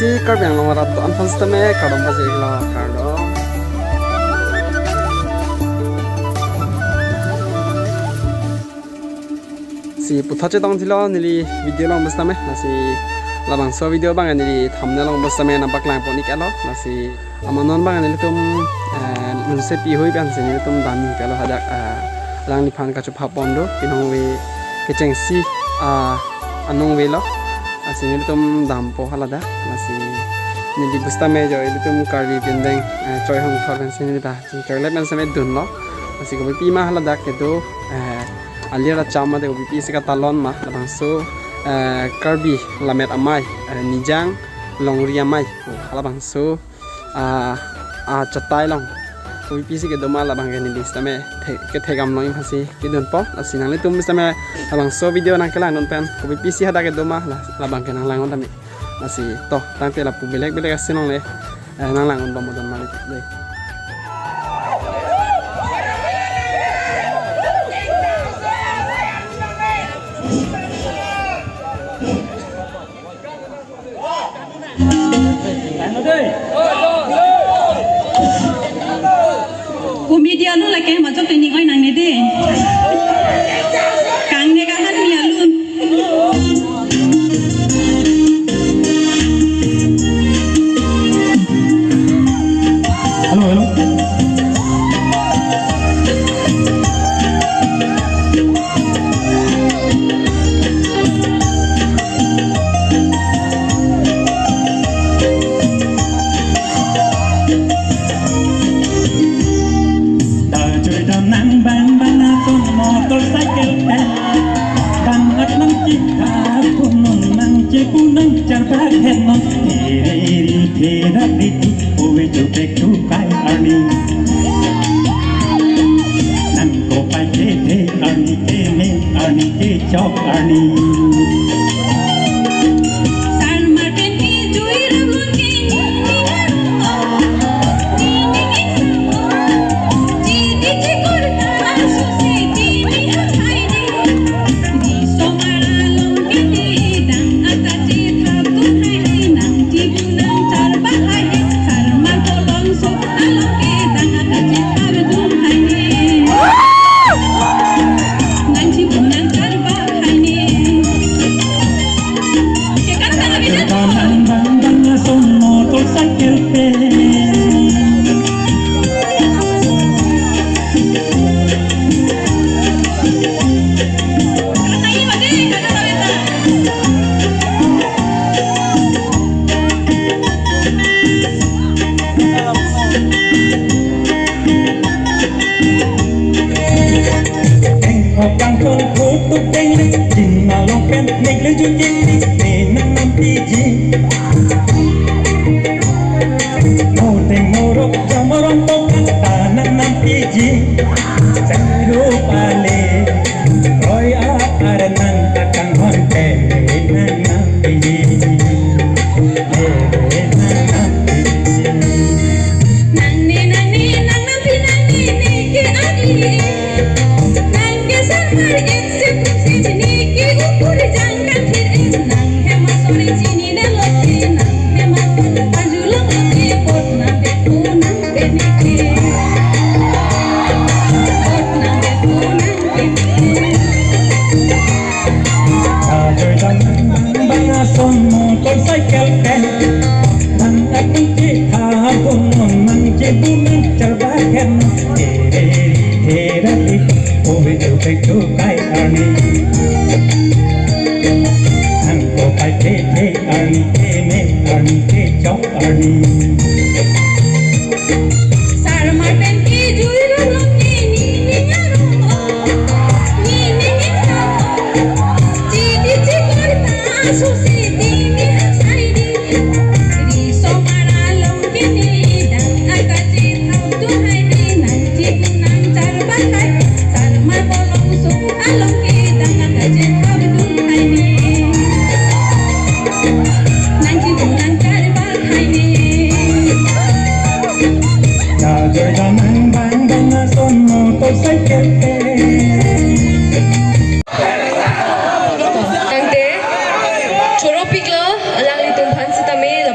si kar yang nomor atau anfan stame kadang masih lo kado si putace tong tilo nili video long stame nasi labang so video bang nili thumbnail long stame nampak lang ponik alo nasi amanon bang nili tum nunse pi hui bang nili tum dami kalau hadak lang lipan kacu papondo pinong we keceng si anong we lo asing nili tum dampo halada nasi nili busta mejo nili tum kari bindeng coy hong thor ben sini dah ji karle ben same dun lo nasi ko pi ma halada kedo aliara chama de pi sika talon ma labang so karbi lamet amai nijang longria mai halabang so chatai long pi sika doma labang gani lista me ke thegam long hasi kidon po asinang le tum lista me labang so video nang kelang non pen ko pi si hada ke doma labang kenang langon tami nasi to tang te la pu belek belek asinong le nang langon ba modon malik le media lu lagi macam tu ni kau nang ni deh, kang ni kan ni alun. Halo.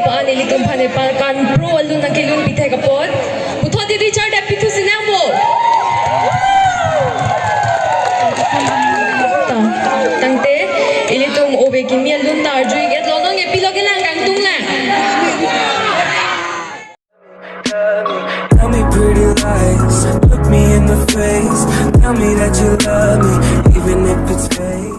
pa nili tumpane pa kan pro alun na kilun pithe kapot putho di Richard epithu sinamo ta tangte ili tum obe kimi alun tar jui get lonong epiloge lang kang tung lang Tell me pretty lies, look me in the face. Tell me that you love me, even if it's fake.